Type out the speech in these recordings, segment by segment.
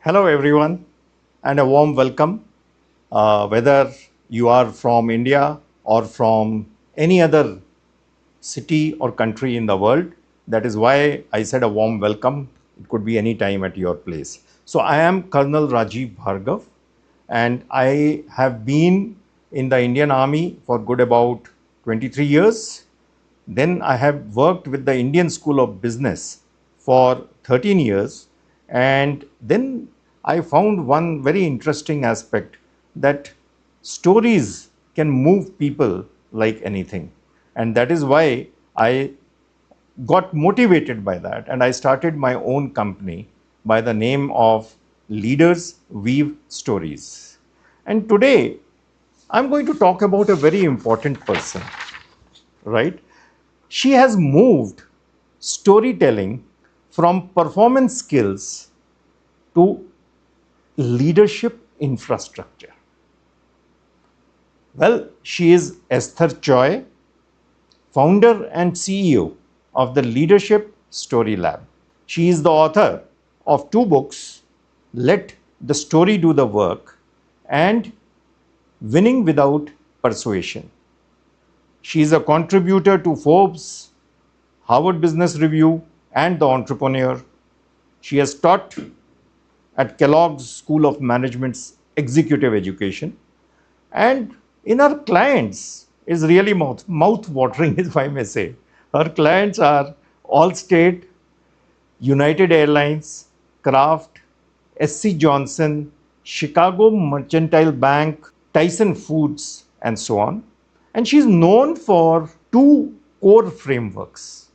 Hello, everyone, and a warm welcome. Whether you are from India or from any other city or country in the world, that is why I said a warm welcome. It could be any time at your place. So, I am Colonel Rajiv Bhargav, and I have been in the Indian Army for good about 23 years. Then I have worked with the Indian School of Business for 13 years. And then I found one very interesting aspect that stories can move people like anything. And that is why I got motivated by that and I started my own company by the name of Leaders Weave Stories. And today I'm going to talk about a very important person, right? She has moved storytelling from performance skills to leadership infrastructure. Well, she is Esther Choy, founder and CEO of the Leadership Story Lab. She is the author of two books, Let the Story Do the Work and Winning Without Persuasion. She is a contributor to Forbes, Harvard Business Review, and The Entrepreneur. She has taught at Kellogg's School of Management's Executive Education. And in her clients is really mouth watering, if I may say. Her clients are Allstate, United Airlines, Kraft, SC Johnson, Chicago Mercantile Bank, Tyson Foods, and so on. And she's known for two core frameworks.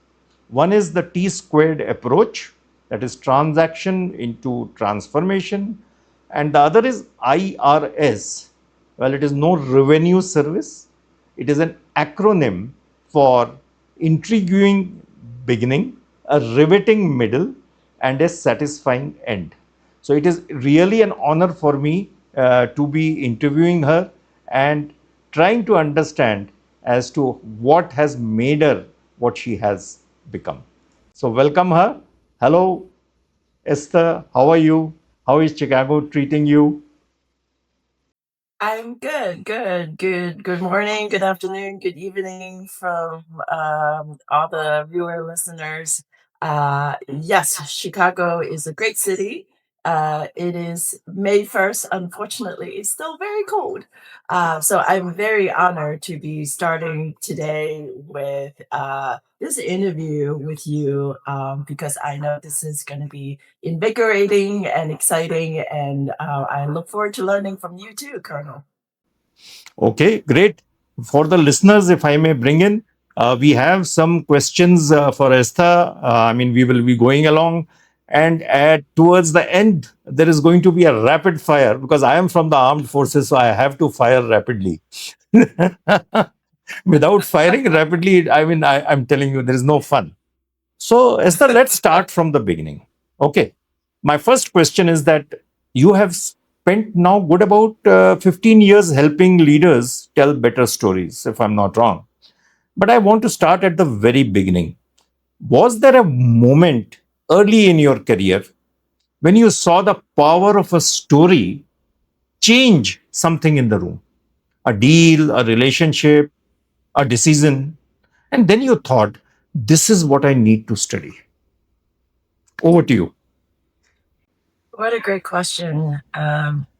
One is the T squared approach, that is transaction into transformation, and the other is IRS. Well, it is no revenue service, it is an acronym for intriguing beginning, a riveting middle, and a satisfying end. So it is really an honor for me to be interviewing her and trying to understand as to what has made her what she has become. So welcome her. Hello, Esther. How are you? How is Chicago treating you? I'm good, good morning, good afternoon, good evening from all the viewer listeners. Yes, Chicago is a great city. It is May 1st. Unfortunately, it's still very cold. So I'm very honored to be starting today with this interview with you because I know this is going to be invigorating and exciting, and I look forward to learning from you too, Colonel. Okay, great. For the listeners, if I may bring in, we have some questions for Esther. We will be going along, and at towards the end, there is going to be a rapid fire because I am from the armed forces, so I have to fire rapidly. Without firing rapidly, I'm telling you, there is no fun. So, Esther, let's start from the beginning. Okay. My first question is that you have spent now good about 15 years helping leaders tell better stories, if I'm not wrong. But I want to start at the very beginning. Was there a moment early in your career when you saw the power of a story change something in the room? A deal, a relationship, a decision, and then you thought, this is what I need to study. Over to you. What a great question.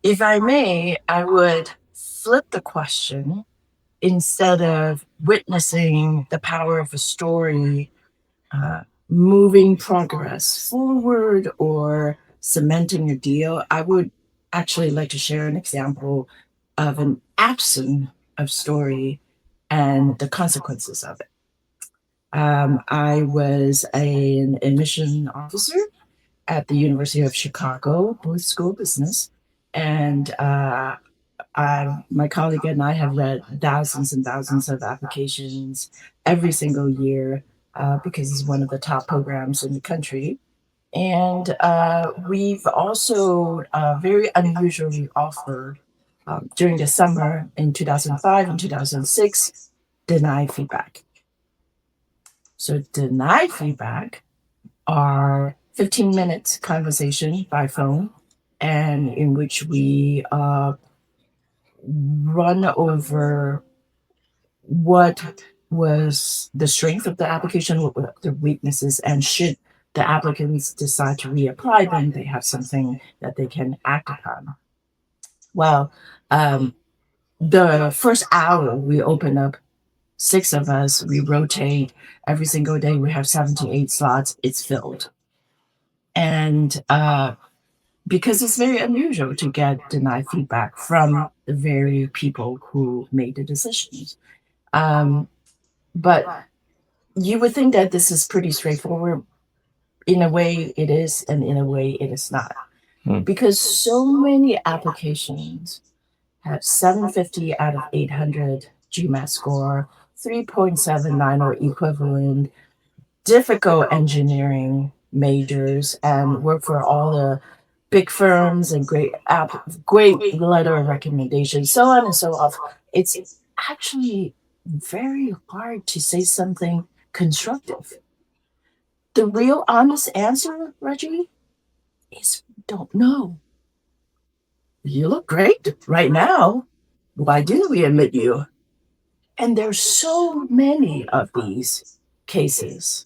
If I may, I would flip the question. Instead of witnessing the power of a story moving progress forward or cementing a deal, I would actually like to share an example of an absence of story and the consequences of it. I was an admission officer at the University of Chicago, Booth School of Business, and my colleague and I have read thousands and thousands of applications every single year because it's one of the top programs in the country. And we've also very unusually offered during the summer in 2005 and 2006 denied feedback. So, denied feedback are 15 minutes conversation by phone and in which we run over what was the strength of the application, what were the weaknesses, and should the applicants decide to reapply, then they have something that they can act upon. Well, the first hour we open up, six of us, we rotate every single day. We have 78 slots. It's filled. And because it's very unusual to get denied feedback from the very people who made the decisions. But you would think that this is pretty straightforward. In a way, it is, and in a way, it is not. Because so many applications have 750 out of 800 GMAT score, 3.79 or equivalent, difficult engineering majors, and work for all the big firms and great letter of recommendation, so on and so off. It's actually very hard to say something constructive. The real honest answer, Reggie, is we don't know. You look great right now. Why didn't we admit you? And there's so many of these cases.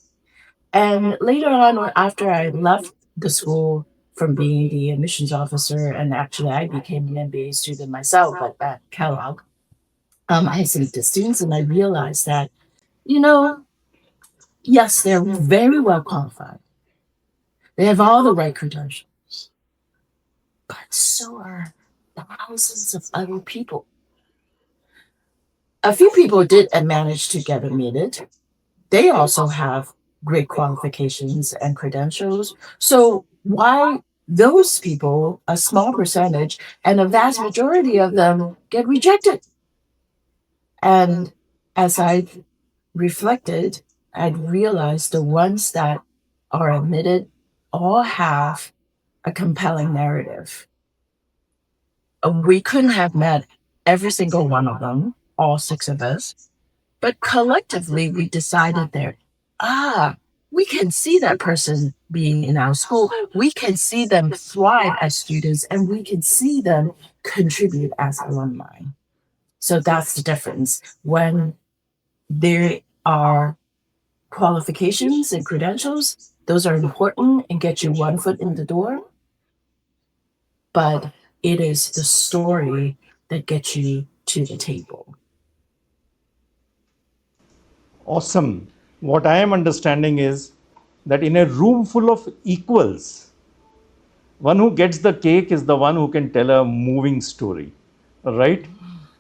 And later on, after I left the school from being the admissions officer, and actually I became an MBA student myself at Kellogg, I sent the students and I realized that, you know, yes, they're very well qualified. They have all the right credentials, but so are thousands of other people. A few people did manage to get admitted. They also have great qualifications and credentials. So why those people, a small percentage, and a vast majority of them get rejected? And as I reflected, I'd realized the ones that are admitted all have a compelling narrative. We couldn't have met every single one of them, all six of us, but collectively we decided that, we can see that person being in our school. We can see them thrive as students, and we can see them contribute as alumni. So that's the difference. When there are qualifications and credentials, those are important and get you one foot in the door. But it is the story that gets you to the table. Awesome. What I am understanding is that in a room full of equals, one who gets the cake is the one who can tell a moving story, right?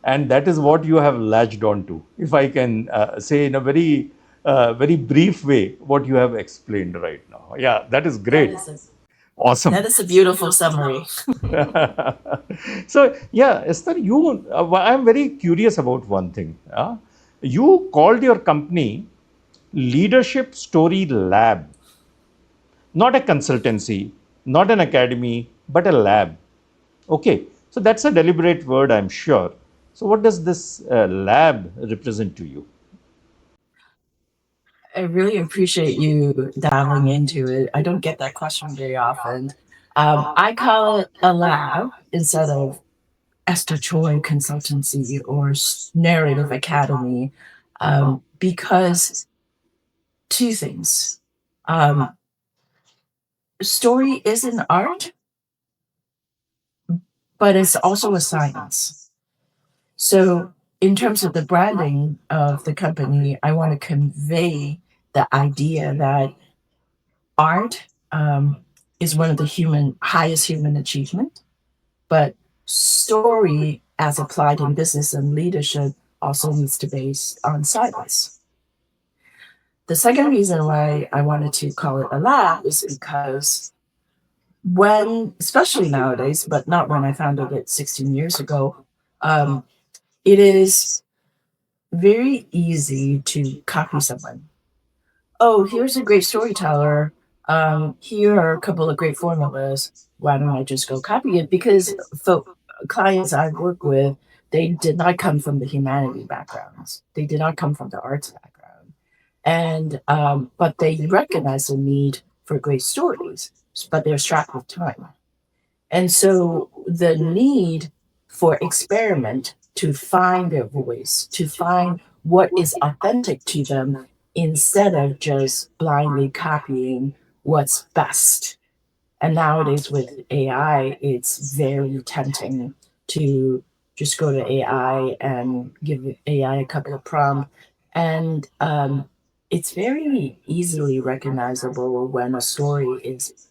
And that is what you have latched onto, if I can say in a very brief way what you have explained right now. Yeah, that is great. Awesome. That is a beautiful summary. So, yeah, Esther, I'm very curious about one thing. You called your company Leadership Story Lab, not a consultancy, not an academy, but a lab. Okay, so that's a deliberate word, I'm sure. So, what does this lab represent to you? I really appreciate you dialing into it. I don't get that question very often. I call it a lab instead of Esther Choy Consultancy or Narrative Academy, because two things. Story is an art, but it's also a science. So, in terms of the branding of the company, I want to convey the idea that art is one of the highest human achievement, but story, as applied in business and leadership, also needs to be based on science. The second reason why I wanted to call it a lab is because especially nowadays, but not when I founded it 16 years ago, it is very easy to copy someone. Oh, here's a great storyteller. Here are a couple of great formulas. Why don't I just go copy it? Because clients I work with, they did not come from the humanity backgrounds. They did not come from the arts background, and but they recognize the need for great stories, but they're strapped with time. And so the need for experiment to find their voice, to find what is authentic to them instead of just blindly copying what's best. And nowadays with AI, it's very tempting to just go to AI and give AI a couple of prompts. And it's very easily recognizable when a story is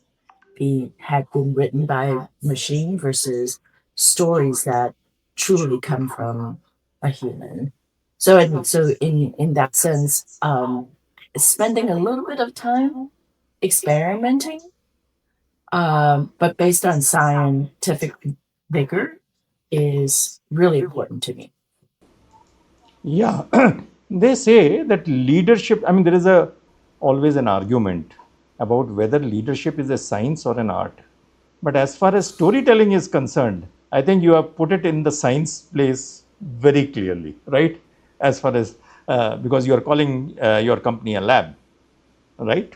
had been written by machine versus stories that truly come from a human. So in that sense, spending a little bit of time experimenting, but based on scientific vigor, is really important to me. Yeah, they say that leadership. I mean, there is a always an argument about whether leadership is a science or an art. But as far as storytelling is concerned, I think you have put it in the science place very clearly, right? As far as because you are calling your company a lab, right?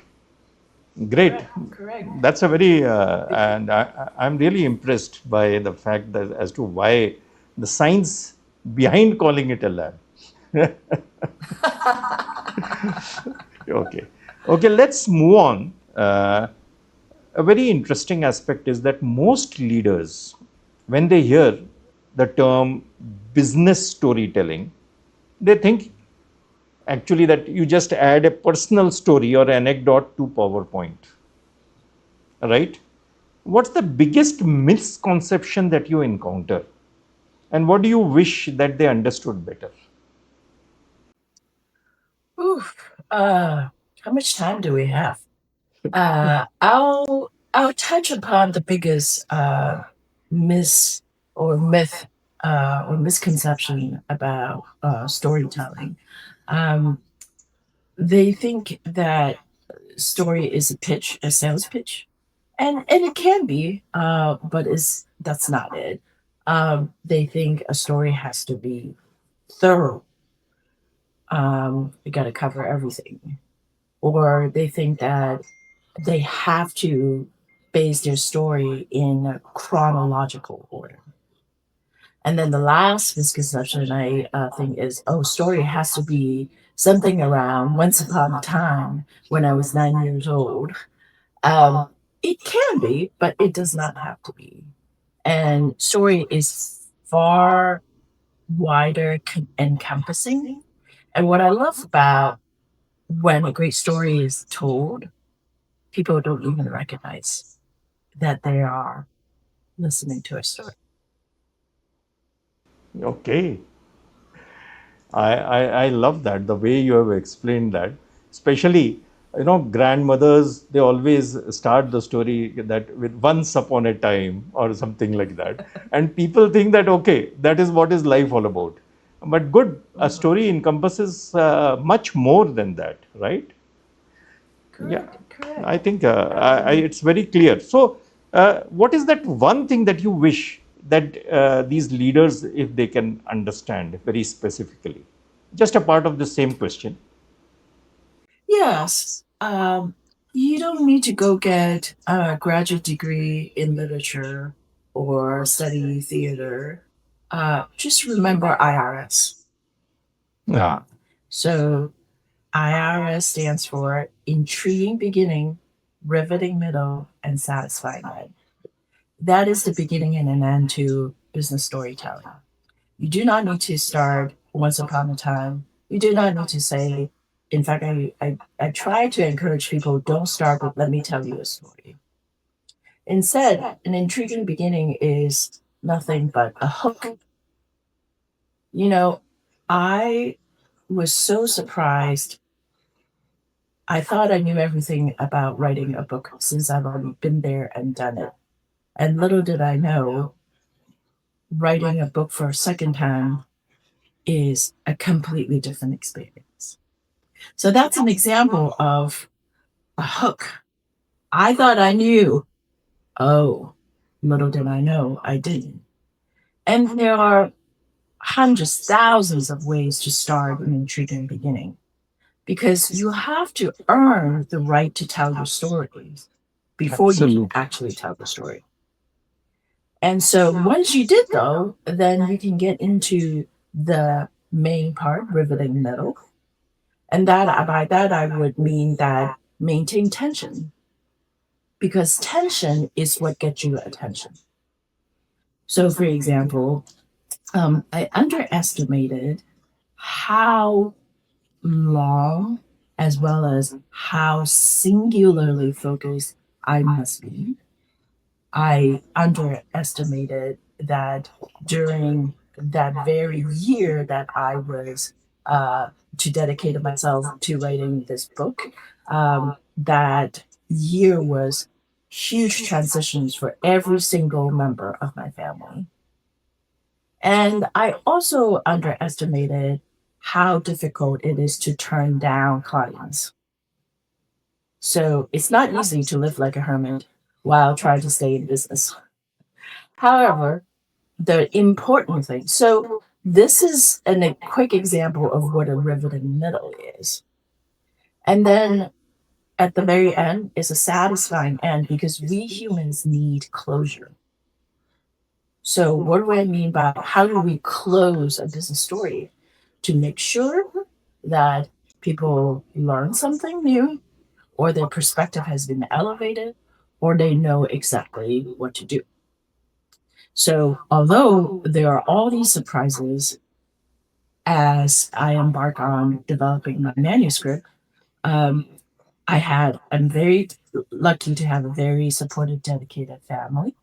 Great. Correct. Correct. That's a very and I'm really impressed by the fact that as to why the science behind calling it a lab. Okay. Okay, let's move on. A very interesting aspect is that most leaders, when they hear the term business storytelling, they think actually that you just add a personal story or anecdote to PowerPoint, right? What's the biggest misconception that you encounter? And what do you wish that they understood better? Oof. How much time do we have? I'll touch upon the biggest mis or myth or misconception about storytelling. Um, they think that story is a pitch, a sales pitch, and it can be, but is that's not it. They think a story has to be thorough. You got to cover everything, or they think that they have to base their story in a chronological order. And then the last misconception I think is, oh, story has to be something around once upon a time when I was 9 years old. Um, it can be, but it does not have to be. And story is far wider encompassing. And what I love about when a great story is told, people don't even recognize that they are listening to a story. Okay. I love that, the way you have explained that. Especially, grandmothers, they always start the story that with once upon a time or something like that. And people think that, okay, that is what is life all about. But good, a story encompasses much more than that, right? Yeah, Correct, correct. I think it's very clear. So, what is that one thing that you wish that these leaders, if they can understand very specifically? Just a part of the same question. Yes. You don't need to go get a graduate degree in literature or study theater. Just remember IRS. Yeah. So IRS stands for intriguing beginning, riveting middle, and satisfying end. That is the beginning and an end to business storytelling. You do not need to start once upon a time. You do not need to say, in fact, I try to encourage people don't start with, let me tell you a story. Instead, an intriguing beginning is nothing but a hook. You know, I was so surprised. I thought I knew everything about writing a book since I've already been there and done it. And little did I know, writing a book for a second time is a completely different experience. So that's an example of a hook. I thought I knew. Oh, little did I know I didn't. And there are hundreds, thousands of ways to start an intriguing beginning because you have to earn the right to tell your stories before you can Absolutely. actually tell the story. And so once you did, though, then you can get into the main part, riveting middle. And that by that I would mean that maintain tension, because tension is what gets you attention. So, for example, I underestimated how long, as well as how singularly focused I must be. I underestimated that during that very year that I was to dedicate myself to writing this book, that year was huge transitions for every single member of my family. And I also underestimated how difficult it is to turn down clients. So it's not easy to live like a hermit while trying to stay in business. However, the important thing, so this is a quick example of what a riveting middle is. And then at the very end is a satisfying end, because we humans need closure. So, what do I mean by how do we close a business story? To make sure that people learn something new, or their perspective has been elevated, or they know exactly what to do. So, although there are all these surprises as I embark on developing my manuscript, um, I'm very lucky to have a very supportive, dedicated family.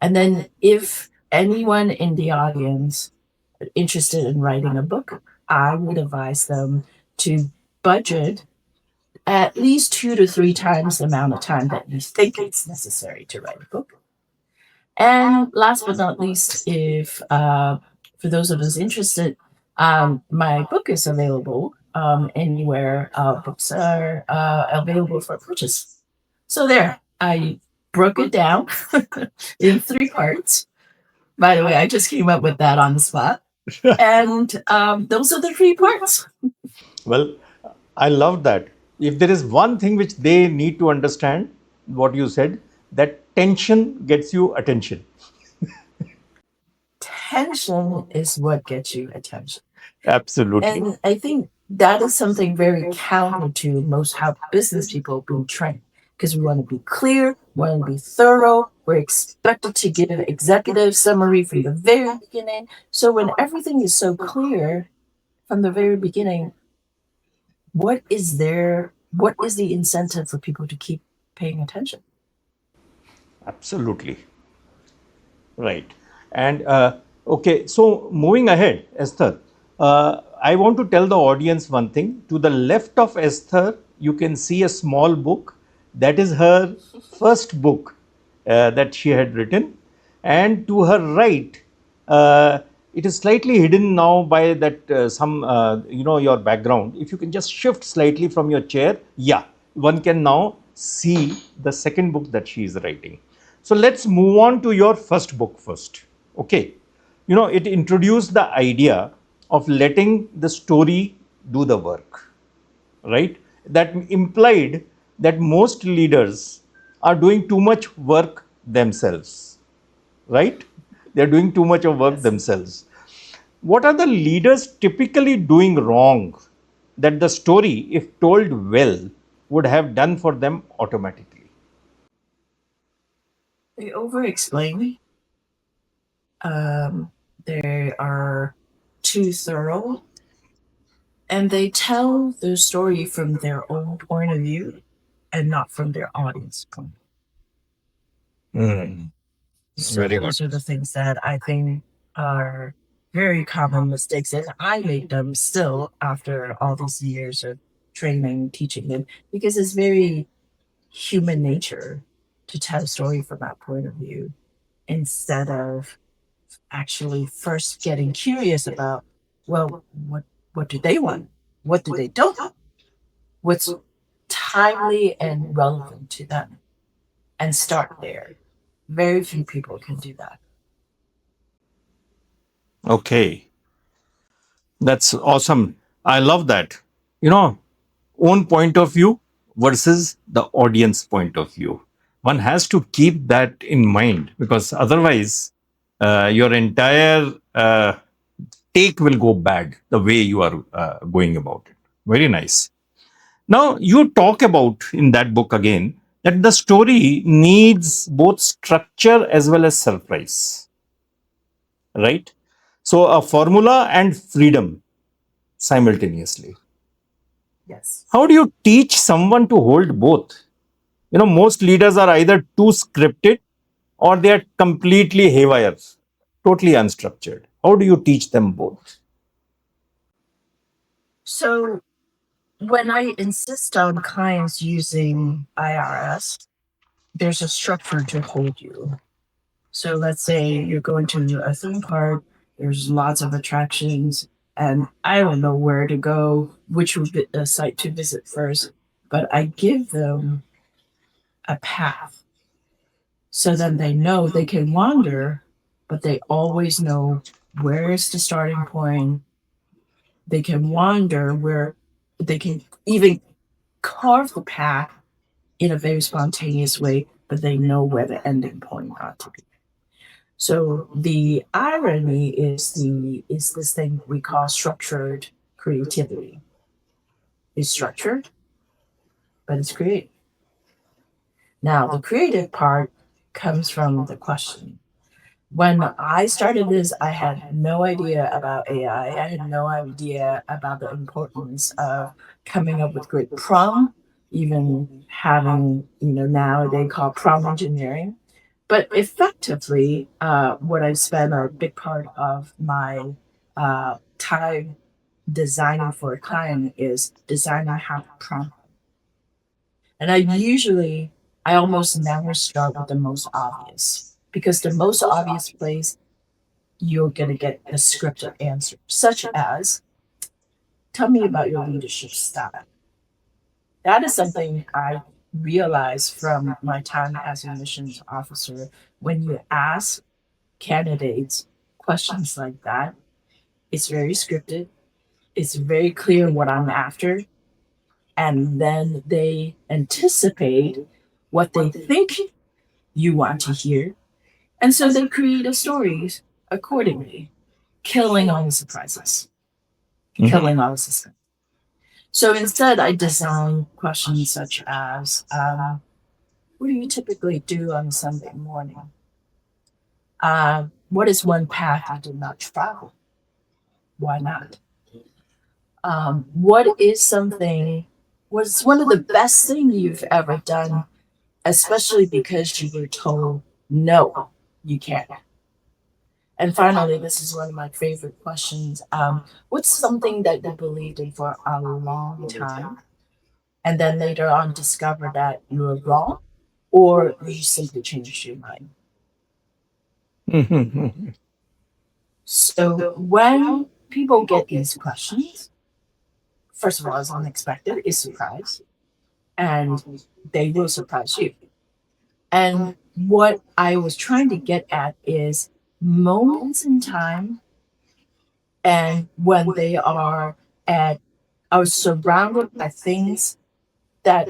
And then, if anyone in the audience interested in writing a book, I would advise them to budget at least 2 to 3 times the amount of time that you think it's necessary to write a book. And last but not least, if for those of us interested, my book is available anywhere books are available for purchase. So there, I broke it down in 3 parts. By the way, I just came up with that on the spot. And those are the 3 parts. Well, I love that. If there is one thing which they need to understand, what you said, that tension gets you attention. Tension is what gets you attention. Absolutely. And I think that is something very counter to most how business people have been trained. Because we want to be clear, we want to be thorough, we're expected to give an executive summary from the very beginning. So when everything is so clear from the very beginning, what is the incentive for people to keep paying attention? Absolutely. Right. And okay, so moving ahead, Esther, I want to tell the audience one thing. To the left of Esther, you can see a small book. That is her first book that she had written. And to her right, it is slightly hidden now by that your background. If you can just shift slightly from your chair, yeah, one can now see the second book that she is writing. So let's move on to your first book first. Okay. It introduced the idea of letting the story do the work, right? That implied that most leaders are doing too much work themselves, right? They're doing too much of work themselves. What are the leaders typically doing wrong that the story, if told well, would have done for them automatically? They over explain. Um, they are too thorough, and they tell their story from their own point of view and not from their audience point. So Very good. those are the things that I think are very common mistakes, and I make them still after all these years of training, teaching them, because it's very human nature to tell a story from that point of view instead of actually first getting curious about, well, what do they want? What do they don't want? What's timely and relevant to them? And start there. Very few people can do that. Okay. That's awesome. I love that. You know, own point of view versus the audience point of view. One has to keep that in mind, because otherwise your entire take will go bad the way you are going about it. Very nice. Now, you talk about in that book again that the story needs both structure as well as surprise, right? So, a formula and freedom simultaneously. Yes. How do you teach someone to hold both? Most leaders are either too scripted or they are completely haywire, totally unstructured. How do you teach them both? So when I insist on clients using IRS, there's a structure to hold you. So let's say you're going to a theme park, there's lots of attractions, and I don't know where to go, which site to visit first, but I give them a path. So then they know they can wander, but they always know where is the starting point. They can wander where they can even carve the path in a very spontaneous way, but they know where the ending point ought to be. So the irony is this thing we call structured creativity. It's structured, but it's creative. Now the creative part comes from the question. When I started this, I had no idea about AI. I had no idea about the importance of coming up with great prompt, even having, now they call prompt engineering. But effectively, what I spent a big part of my time designing for a client is designing how to prompt. And I almost never start with the most obvious because the most obvious place you're going to get a scripted answer, such as, tell me about your leadership style. That is something I realized from my time as a missions officer. When you ask candidates questions like that, it's very scripted, it's very clear what I'm after, and then they anticipate what they think you want to hear. And so they create a stories accordingly, killing all the surprises, killing all the suspense. So instead, I design questions such as, what do you typically do on a Sunday morning? What is one path you did not travel? Why not? What's one of the best things you've ever done, especially because you were told, no, you can't? And finally, this is one of my favorite questions. What's something that you believed in for a long time and then later on discover that you were wrong, or you simply changed your mind? So when people get these questions, first of all, it's unexpected, it's surprise, and they will surprise you. And what I was trying to get at is moments in time and when they are surrounded by things that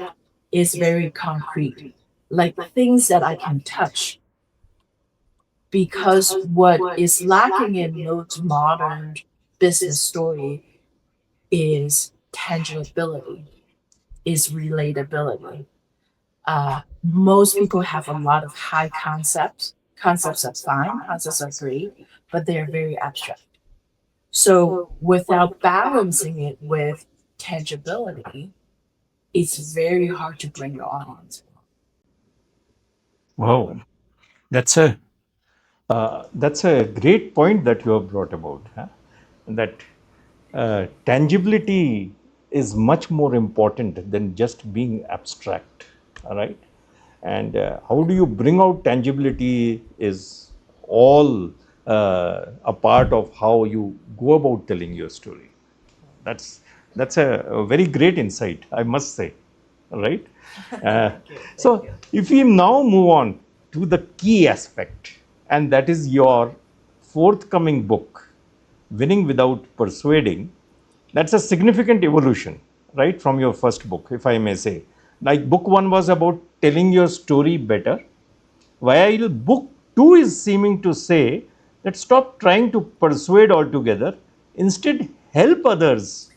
is very concrete, like things that I can touch. Because what is lacking in those modern business story is tangibility, is relatability. Most people have a lot of high concepts. Concepts are fine, concepts are great, but they're very abstract. So without balancing it with tangibility, it's very hard to bring your audience. Wow, that's a great point that you have brought about. Huh? That tangibility is much more important than just being abstract. All right, and how do you bring out tangibility is all a part of how you go about telling your story. That's a very great insight, I must say. Right. So, if we now move on to the key aspect, and that is your forthcoming book, Winning Without Persuading. That's a significant evolution, right, from your first book, if I may say. Like book one was about telling your story better, while book 2 is seeming to say that stop trying to persuade altogether, instead, help others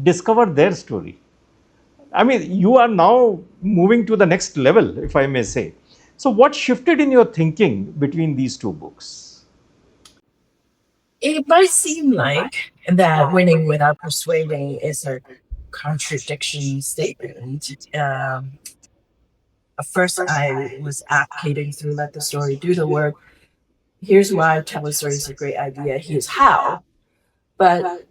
discover their story. I mean, you are now moving to the next level, if I may say. So, what shifted in your thinking between these two books? It might seem like that winning without persuading is a contradiction statement. At first, I was advocating through let the story do the work. Here's why telling story is a great idea. Here's how. But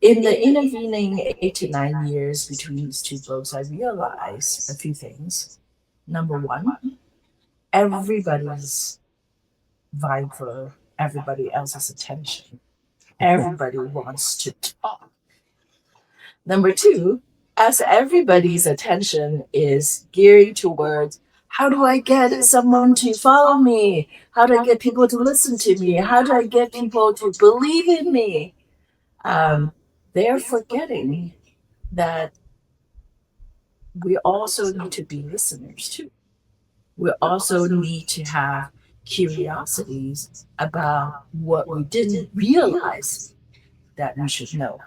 in the intervening 8 to 9 years between these two books, I realized a few things. Number one, everybody's vying for everybody else's attention. Everybody wants to talk. Number two, as everybody's attention is gearing towards how do I get someone to follow me? How do I get people to listen to me? How do I get people to believe in me? Um, they're forgetting that we also need to be listeners too. We also need to have curiosities about what we didn't realize that we should know.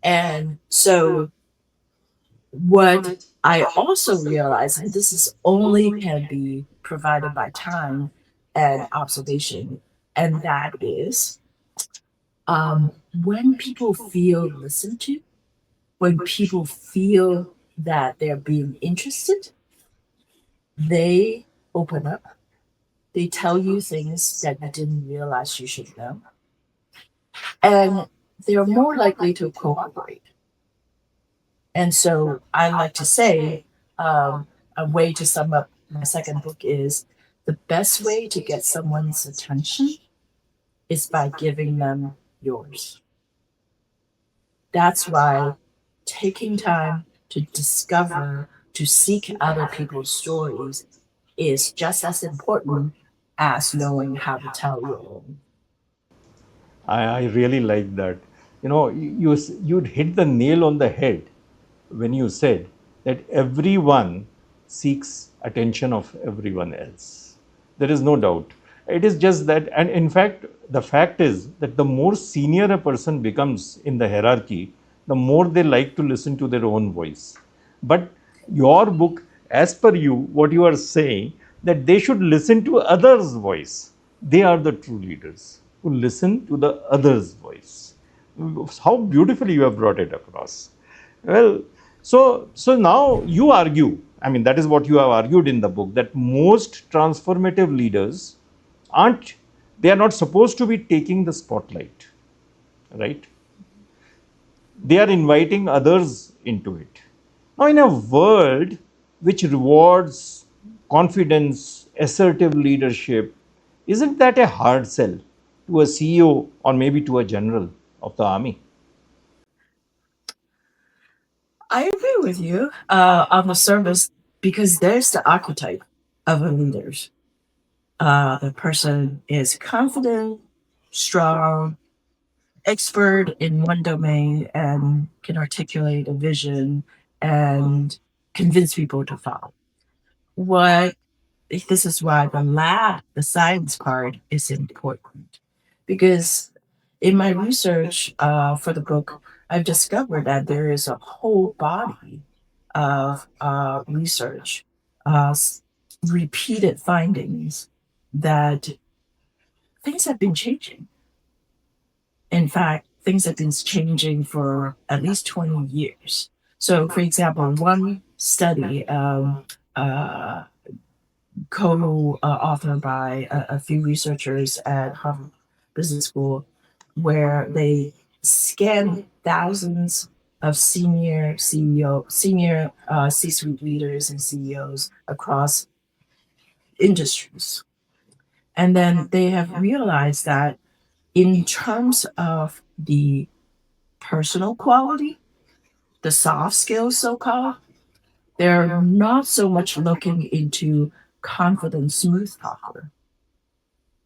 And so, what I also realize, and this is only can be provided by time and observation, and that is when people feel listened to, when people feel that they're being interested, they open up. They tell you things that you didn't realize you should know. And they're more likely to cooperate. And so I like to say a way to sum up my second book is the best way to get someone's attention is by giving them yours. That's why taking time to discover, to seek other people's stories is just as important as knowing how to tell your own. I really like that. You know, you'd hit the nail on the head when you said that everyone seeks attention of everyone else. There is no doubt. It is just that, and in fact, the fact is that the more senior a person becomes in the hierarchy, the more they like to listen to their own voice. But your book, as per you, what you are saying, that they should listen to others' voice. They are the true leaders who listen to the other's voice. How beautifully you have brought it across. Well, so now you argue, I mean, that is what you have argued in the book, that most transformative leaders aren't, they are not supposed to be taking the spotlight, right? They are inviting others into it. Now, in a world which rewards confidence, assertive leadership, isn't that a hard sell to a CEO or maybe to a general of the army? I agree with you on the surface because there's the archetype of a leader. The person is confident, strong, expert in one domain, and can articulate a vision and convince people to follow. What this is why the lab, the science part, is important because in my research for the book, I've discovered that there is a whole body of research, repeated findings that things have been changing. In fact, things have been changing for at least 20 years. So, for example, one study uh, co-authored by a few researchers at Harvard Business School, where they scanned thousands of senior C-suite leaders and CEOs across industries, and then they have realized that in terms of the personal quality, the soft skills, so called, they're not so much looking into confident, smooth talker.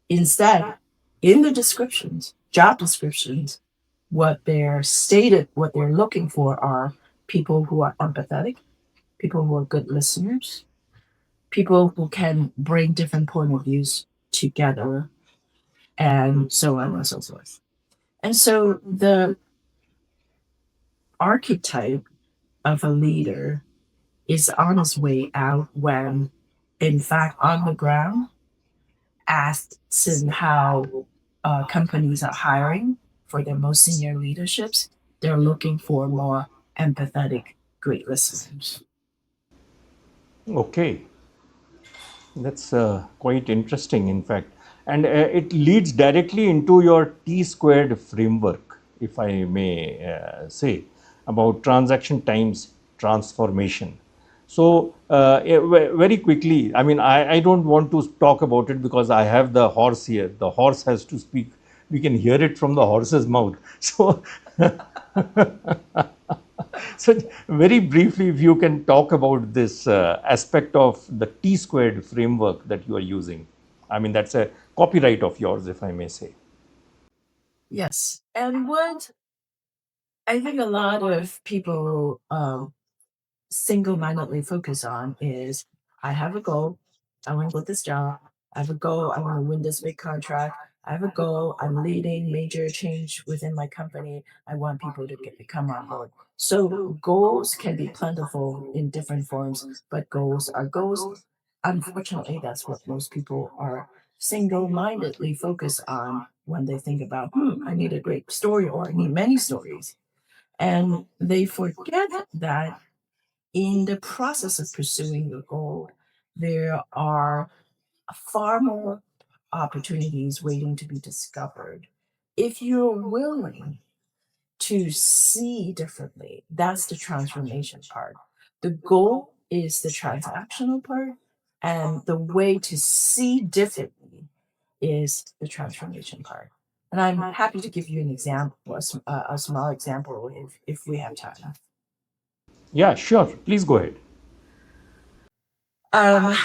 Instead, in the descriptions, job descriptions, what they're stated, what they're looking for are people who are empathetic, people who are good listeners, people who can bring different point of views together, and so on and so forth. And so the archetype of a leader is on its way out when, in fact, on the ground, asks in how companies are hiring for their most senior leaderships, they're looking for more empathetic, great listeners. Okay, that's quite interesting, in fact. And it leads directly into your T squared framework, if I may say, about transaction times transformation. So, very quickly, I mean, I don't want to talk about it because I have the horse here. The horse has to speak. We can hear it from the horse's mouth. So, so, very briefly, if you can talk about this aspect of the T squared framework that you are using. I mean, that's a copyright of yours, if I may say. Yes. And what I think a lot of people single mindedly focus on is I have a goal. I want to get this job. I have a goal. I want to win this big contract. I have a goal. I'm leading major change within my company. I want people to come on board. So goals can be plentiful in different forms, but goals are goals. Unfortunately, that's what most people are single mindedly focused on when they think about, I need a great story or I need many stories. And they forget that in the process of pursuing your goal, there are far more opportunities waiting to be discovered. If you're willing to see differently, that's the transformation part. The goal is the transactional part, and the way to see differently is the transformation part. And I'm happy to give you an example, a small example, if we have time. Yeah, sure. Please go ahead. Um,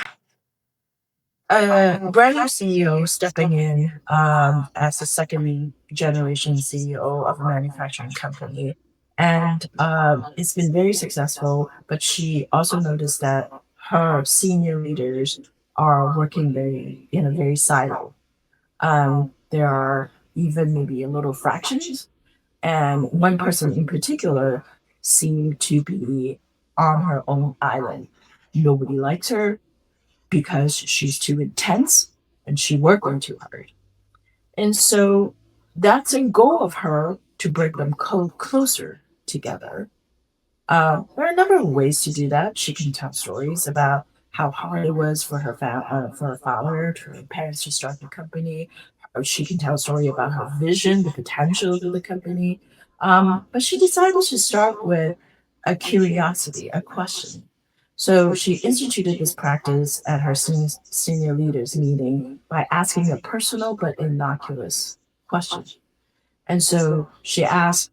a brand new CEO stepping in as the second generation CEO of a manufacturing company. And it's been very successful, but she also noticed that her senior leaders are working in a very silo. There are even maybe a little fractions. And one person in particular seemed to be on her own island. Nobody likes her because she's too intense and she working too hard. And so that's a goal of her to bring them closer together. There are a number of ways to do that. She can tell stories about how hard it was for for her father, to her parents to start the company. Or she can tell a story about her vision, the potential of the company. But she decided to start with a curiosity, a question. So she instituted this practice at her senior leaders meeting by asking a personal but innocuous question. And so she asked,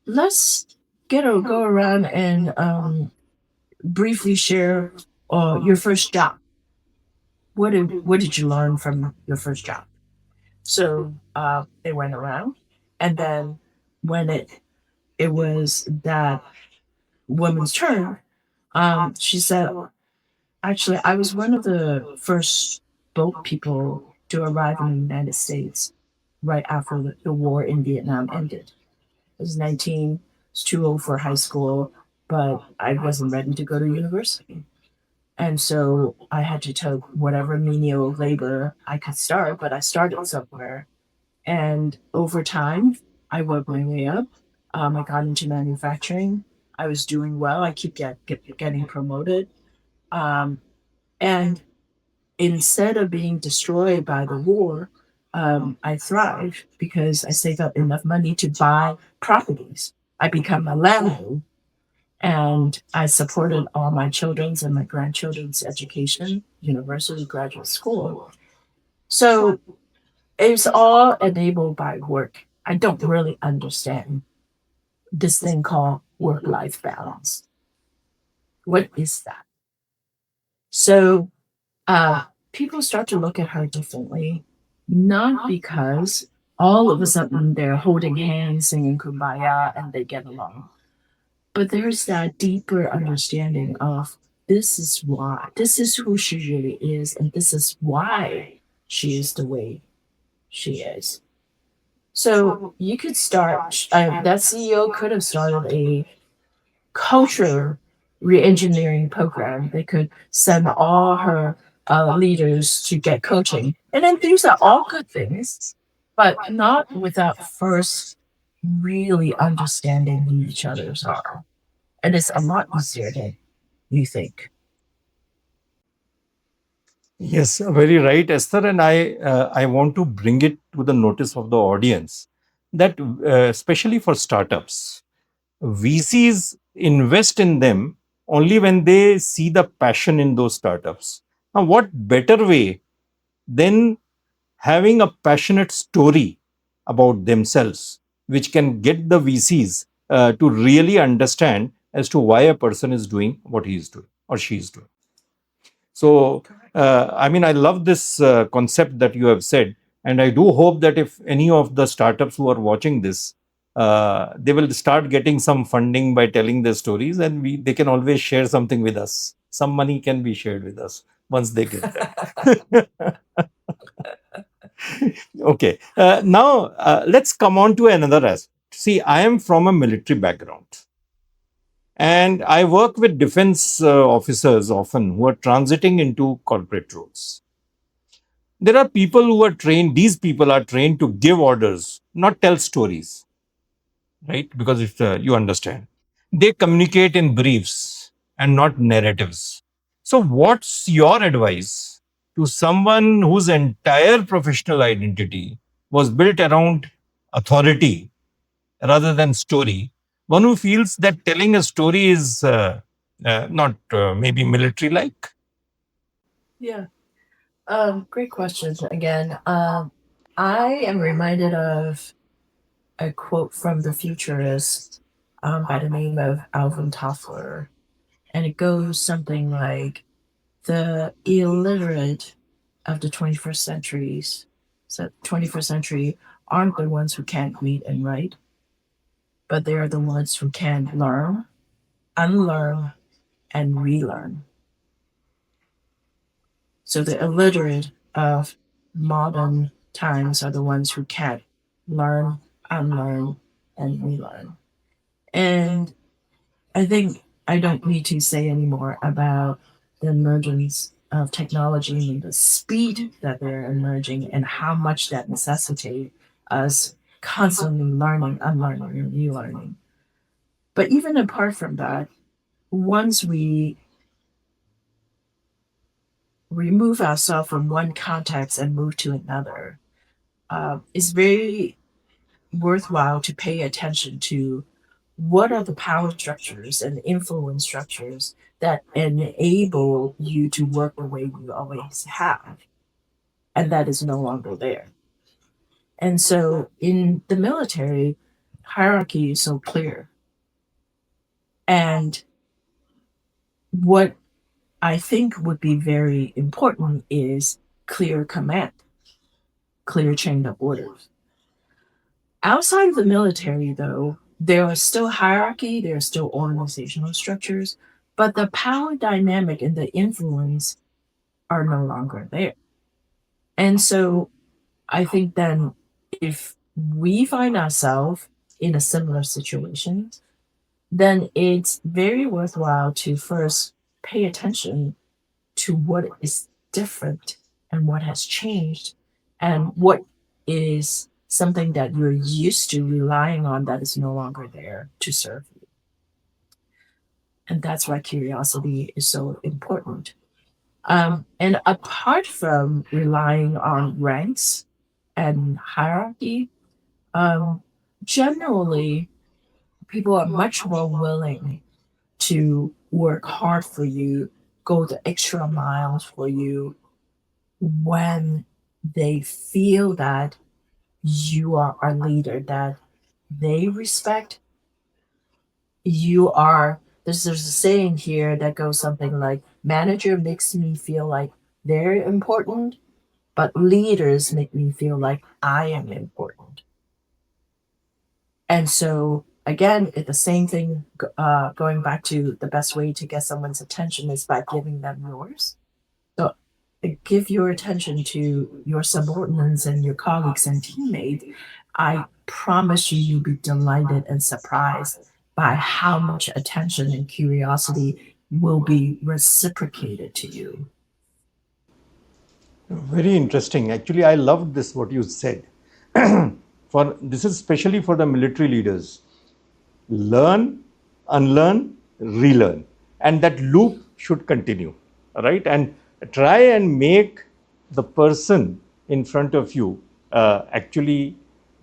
let's go around and briefly share your first job. What did you learn from your first job? So they went around, and then when it was that woman's turn, she said, actually, I was one of the first boat people to arrive in the United States right after the war in Vietnam ended. I was 19, was too old for high school, but I wasn't ready to go to university. And so I had to take whatever menial labor I could start, but I started somewhere. And over time, I worked my way up. I got into manufacturing. I was doing well. I keep getting promoted. Um, and instead of being destroyed by the war, I thrived because I saved up enough money to buy properties. I become a landlord and I supported all my children's and my grandchildren's education, university, graduate school. So it was all enabled by work. I don't really understand this thing called work life balance. What is that? So people start to look at her differently, not because all of a sudden they're holding hands, singing kumbaya, and they get along. But there's that deeper understanding of this is why, this is who she really is, and this is why she is the way she is. So you could start, that CEO could have started a culture re-engineering program. They could send all her leaders to get coaching. And then these are all good things, but not without first really understanding who each others are. And it's a lot easier than you think. Yes, very right, Esther. And I want to bring it to the notice of the audience that, especially for startups, VCs invest in them only when they see the passion in those startups. Now, what better way than having a passionate story about themselves, which can get the VCs to really understand as to why a person is doing what he is doing or she is doing. So, I mean, I love this concept that you have said, and I do hope that if any of the startups who are watching this, they will start getting some funding by telling their stories, and they can always share something with us. Some money can be shared with us once they get there. Okay. Now, let's come on to another aspect. See, I am from a military background. And I work with defense officers often who are transiting into corporate roles. There are people who are trained, these people are trained to give orders, not tell stories, right? Because if you understand, they communicate in briefs and not narratives. So, what's your advice to someone whose entire professional identity was built around authority rather than story? One who feels that telling a story is not maybe military like? Yeah. Great question again. I am reminded of a quote from the futurist by the name of Alvin Toffler, and it goes something like the illiterate of the 21st centuries, so 21st century aren't the ones who can't read and write, but they are the ones who can learn, unlearn, and relearn. So the illiterate of modern times are the ones who can't learn, unlearn, and relearn. And I think I don't need to say anymore about the emergence of technology and the speed that they're emerging and how much that necessitates us constantly learning, unlearning, and relearning. But even apart from that, once we remove ourselves from one context and move to another, it's very worthwhile to pay attention to what are the power structures and influence structures that enable you to work the way you always have, and that is no longer there. And so in the military, hierarchy is so clear. And what I think would be very important is clear command, clear chain of orders. Outside of the military, though, there is still hierarchy, there are still organizational structures, but the power dynamic and the influence are no longer there. And so I think then if we find ourselves in a similar situation, then it's very worthwhile to first pay attention to what is different and what has changed and what is something that you're used to relying on that is no longer there to serve you. And that's why curiosity is so important. And apart from relying on ranks and hierarchy, um, generally people are much more willing to work hard for you, go the extra miles for you when they feel that you are a leader that they respect. You are, there's a saying here that goes something like manager makes me feel like they're important, but leaders make me feel like I am important. And so again, the same thing, going back to the best way to get someone's attention is by giving them yours. So give your attention to your subordinates and your colleagues and teammates. I promise you, you'll be delighted and surprised by how much attention and curiosity will be reciprocated to you. Very interesting. Actually, I loved this, what you said. This is especially for the military leaders. Learn, unlearn, relearn. And that loop should continue, right? And try and make the person in front of you actually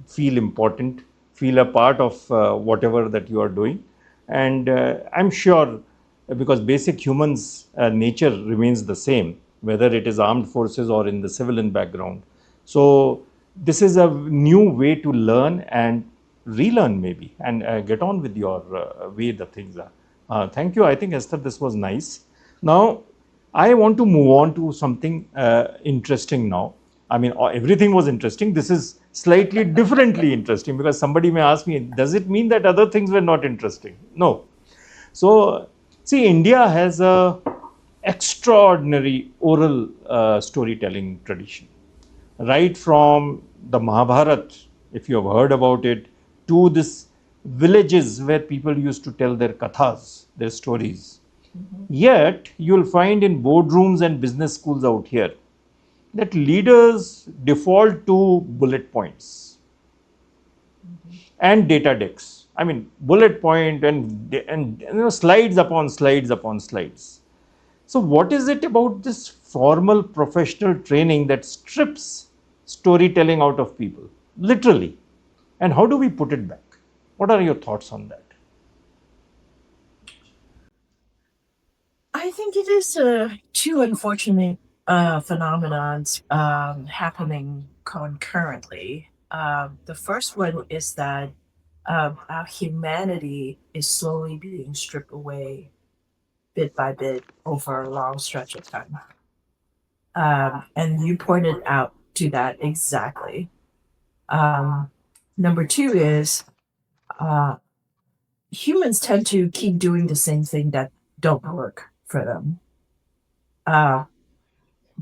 feel important, feel a part of whatever that you are doing. And I'm sure, because basic humans nature remains the same, whether it is armed forces or in the civilian background. So this is a new way to learn and relearn, maybe, and get on with your way the things are. Thank you. I think, Esther, this was nice. Now I want to move on to something interesting now. I mean, everything was interesting. This is slightly differently interesting, because somebody may ask me, does it mean that other things were not interesting? No. So, see, India has a extraordinary oral storytelling tradition, right from the Mahabharata, if you have heard about it, to this villages where people used to tell their kathas, their stories. Yet, you'll find in boardrooms and business schools out here that leaders default to bullet points and data decks. I mean, bullet point and slides upon slides upon slides. So, what is it about this formal professional training that strips storytelling out of people, literally? And how do we put it back? What are your thoughts on that? I think it is two unfortunate phenomenons happening concurrently. The first one is that our humanity is slowly being stripped away bit by bit over a long stretch of time. And you pointed out to that exactly. Number two is humans tend to keep doing the same thing that don't work for them.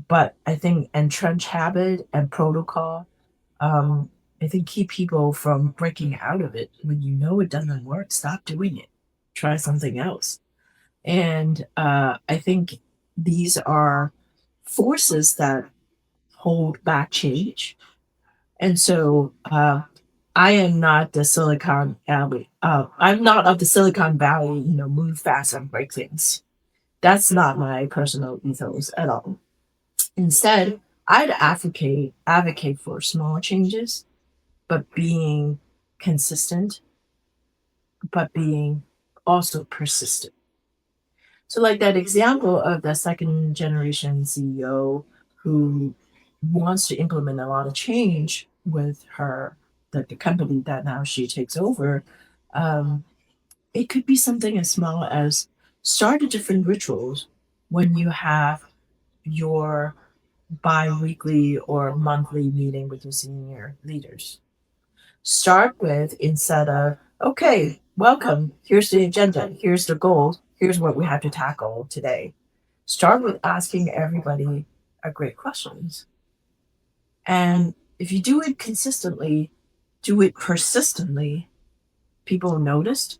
But I think entrenched habit and protocol, I think keep people from breaking out of it. When you know it doesn't work, stop doing it. Try something else. And I think these are forces that hold back change. And so I am not the Silicon Valley. I'm not of the Silicon Valley, move fast and break things. That's not my personal ethos at all. Instead, I'd advocate for small changes, but being consistent, but being also persistent. So, like that example of the second generation CEO who wants to implement a lot of change with the company that now she takes over, um, it could be something as small as start a different rituals when you have your bi-weekly or monthly meeting with your senior leaders. Start with, instead of, okay, welcome, here's the agenda, here's the goals, here's what we have to tackle today. Start with asking everybody a great questions. And if you do it consistently, do it persistently, people noticed.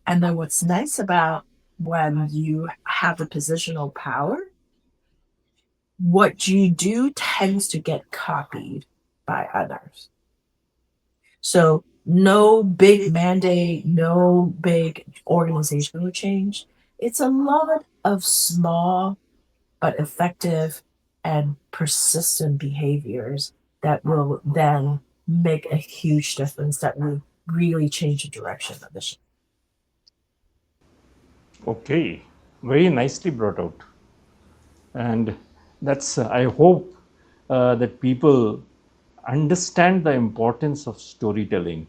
And then what's nice about when you have the positional power, what you do tends to get copied by others. So no big mandate, no big organizational change. It's a lot of small but effective and persistent behaviors that will then make a huge difference, that will really change the direction of the ship. Okay, very nicely brought out. And that's, I hope that people understand the importance of storytelling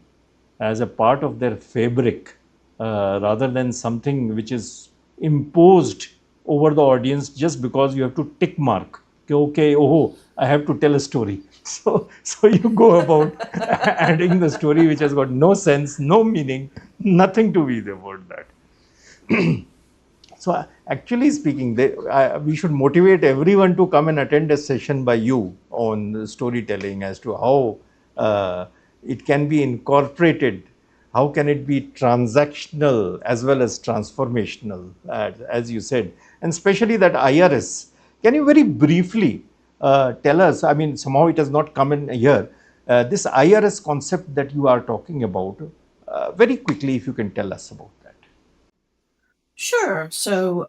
as a part of their fabric, rather than something which is imposed over the audience just because you have to tick mark okay, oh, I have to tell a story. So you go about adding the story which has got no sense, no meaning, nothing to be about that. So actually speaking, we should motivate everyone to come and attend a session by you on storytelling as to how it can be incorporated, how can it be transactional as well as transformational, as you said, and especially that IRS. Can you very briefly tell us, I mean, somehow it has not come in here, this IRS concept that you are talking about, very quickly if you can tell us about that. Sure. So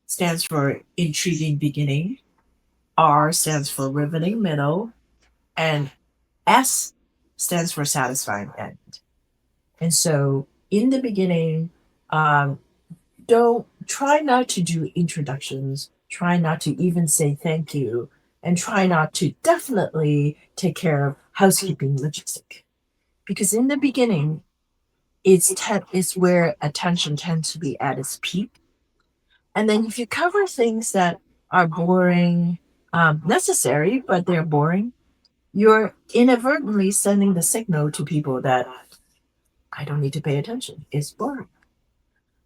stands for intriguing beginning. R stands for riveting middle, and S stands for satisfying end. And so in the beginning, um, don't try not to do introductions, try not to even say thank you, and try not to definitely take care of housekeeping logistic. Because in the beginning, it's where attention tends to be at its peak. And then if you cover things that are boring, necessary, but they're boring, you're inadvertently sending the signal to people that I don't need to pay attention. It's boring.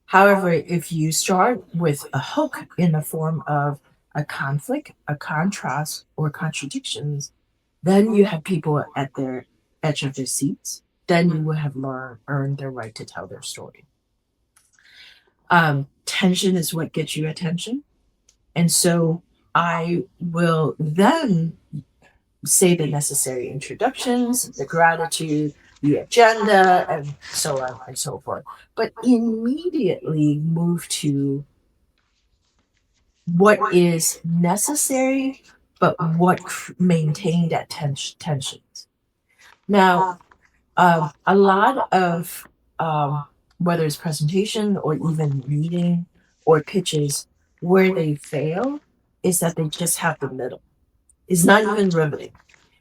However, if you start with a hook in the form of a conflict, a contrast, or contradictions, then you have people at their edge of their seats. Then you will have earned their right to tell their story. Tension is what gets you attention. And so I will then say the necessary introductions, the gratitude, the agenda, and so on and so forth. But immediately move to what is necessary, but what maintained that tensions. Now, a lot of whether it's presentation or even meeting or pitches, where they fail is that they just have the middle. It's not even riveting.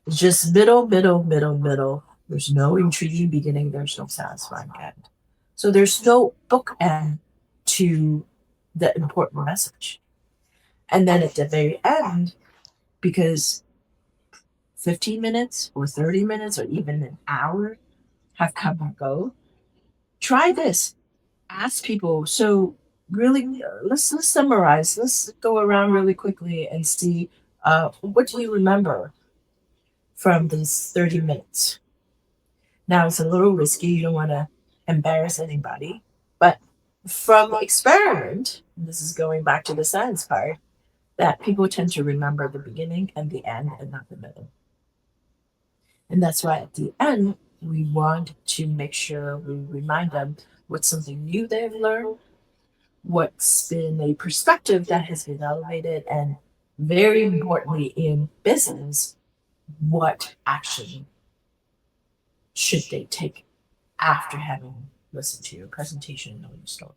It's just middle, middle, middle, middle. There's no intriguing beginning. There's no satisfying end. So there's no bookend to the important message. And then at the very end, because 15 minutes or 30 minutes or even an hour have come and go, try this. Ask people. So really, let's summarize. Let's go around really quickly and see what do you remember from these 30 minutes. Now it's a little risky. You don't want to embarrass anybody, but from experiment, and this is going back to the science part, that people tend to remember the beginning and the end and not the middle. And that's why at the end, we want to make sure we remind them what's something new they've learned, what's been a perspective that has been elevated, and very importantly in business, what action should they take after having listened to your presentation and know your story.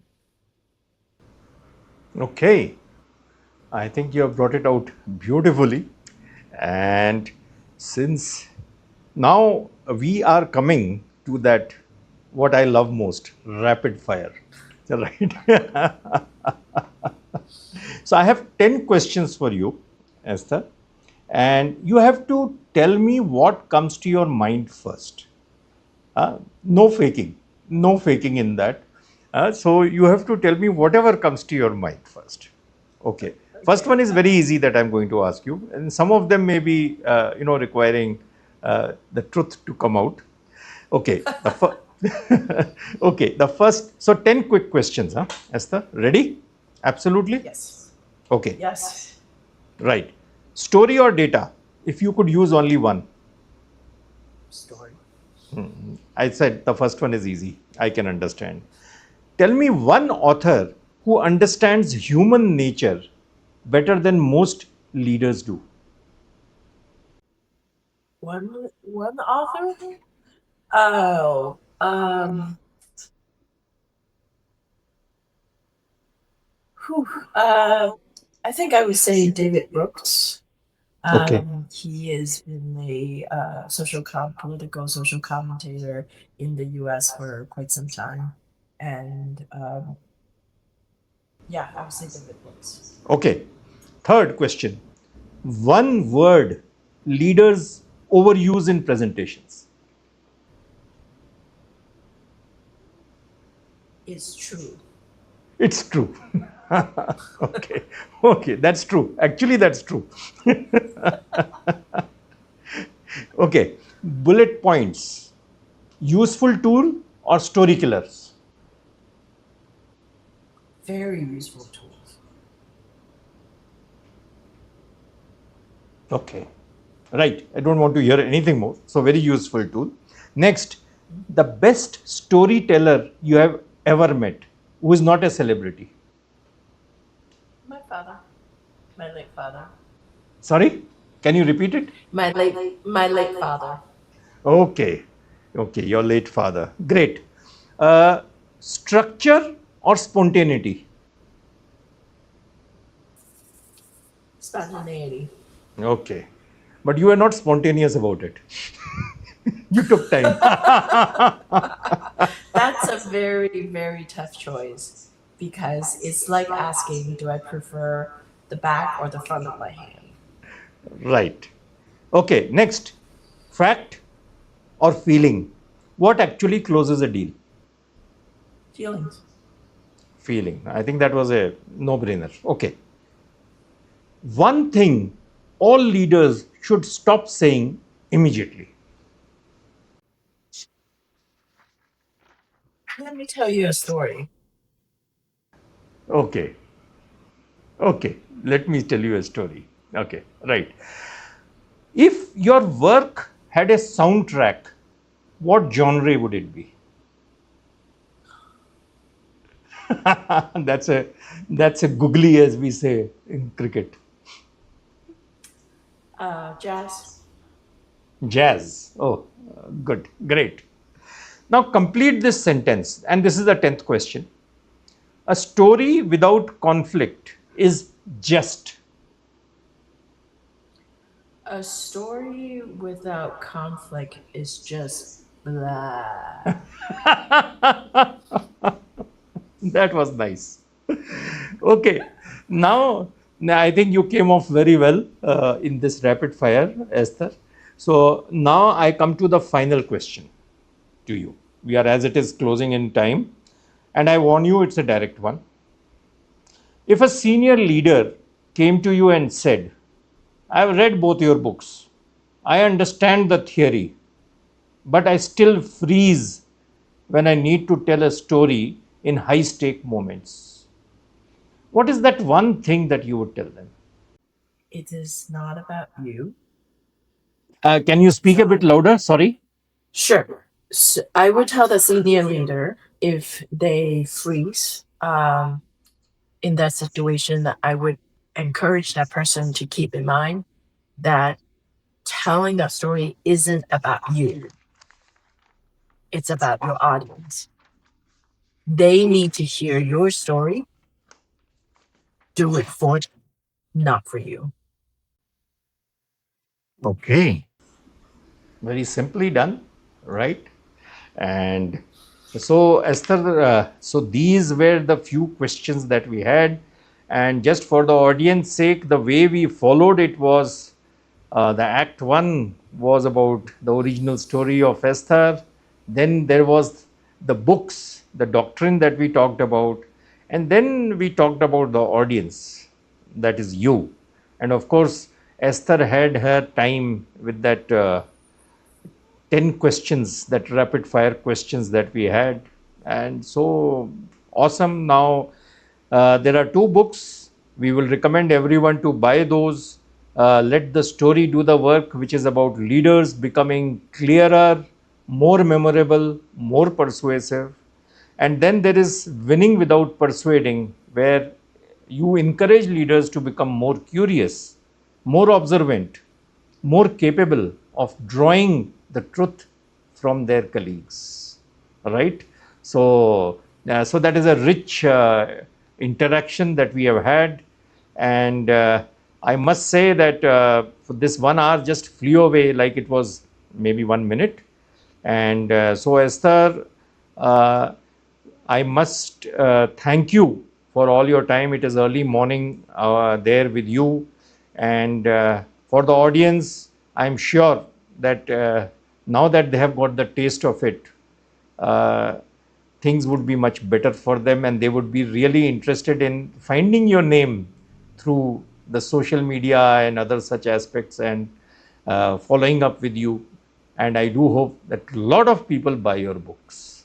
Okay, I think you have brought it out beautifully. And since now we are coming to that, what I love most, rapid fire, right? So I have 10 questions for you, Esther, and you have to tell me what comes to your mind first. No faking, no faking in that. So you have to tell me whatever comes to your mind first. Okay. First one is very easy that I'm going to ask you, and some of them may be, requiring the truth to come out. Okay. Okay. The first. So 10 quick questions, huh, Esther? Ready? Absolutely. Yes. Okay. Yes. Right. Story or data? If you could use only one. Story. I said the first one is easy. I can understand. Tell me one author who understands human nature better than most leaders do. One author? Oh, whew, I think I would say David Brooks. Okay. He has been a political social commentator in the U.S. for quite some time, and yeah, I would say David Brooks. Okay. Third question. One word leaders overuse in presentations. It's true. It's true. Okay, okay, that's true. Actually, that's true. Okay, bullet points. Useful tool or story killers? Very useful tools. Okay, right. I don't want to hear anything more. So, very useful tool. Next, the best storyteller you have ever met who is not a celebrity. My father. My late father. Sorry, can you repeat it? My late father. Okay, okay, your late father. Great. Uh, Structure or spontaneity? Spontaneity. Okay, but you were not spontaneous about it. You took time. That's a very, very tough choice because it's like asking, do I prefer the back or the front of my hand? Right. Okay, next. Fact or feeling? What actually closes a deal? Feelings. Feeling. I think that was a no brainer. Okay. One thing all leaders should stop saying immediately. Let me tell you a story. Okay. Okay. Let me tell you a story. Okay. Right. If your work had a soundtrack, what genre would it be? that's a that's a googly, as we say in cricket. Jazz. Jazz. Oh, good, great. Now complete this sentence, and this is the 10th question. A story without conflict is just. A story without conflict is just blah. That was nice. Okay, now I think you came off very well in this rapid fire, Esther. So now I come to the final question to you. We are, as it is, closing in time, and I warn you, it's a direct one. If a senior leader came to you and said, I've read both your books, I understand the theory, but I still freeze when I need to tell a story in high stake moments, what is that one thing that you would tell them? It is not about you. Can you speak a bit louder? Sorry. Sure. So I would tell the senior leader if they freeze in that situation, that I would encourage that person to keep in mind that telling that story isn't about you, it's about your audience. They need to hear your story. Do it for them, not for you. Okay. Very simply done, right? And so, Esther, so these were the few questions that we had. And just for the audience sake, the way we followed it was the Act 1 was about the original story of Esther. Then there was the books, the doctrine that we talked about. And then we talked about the audience, that is you. And of course, Esther had her time with that 10 questions, that rapid fire questions that we had. And so awesome. Now, there are two books. We will recommend everyone to buy those. Let the story do the work, which is about leaders becoming clearer, more memorable, more persuasive. And then there is Winning Without Persuading, where you encourage leaders to become more curious, more observant, more capable of drawing the truth from their colleagues, right? So so that is a rich interaction that we have had. And I must say that for this 1 hour just flew away like it was maybe 1 minute. And so, Esther, uh, I must thank you for all your time. It is early morning there with you. And for the audience, I'm sure that now that they have got the taste of it, things would be much better for them, and they would be really interested in finding your name through the social media and other such aspects, and following up with you. And I do hope that a lot of people buy your books.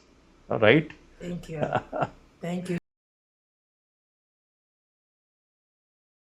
All right. Thank you. Thank you.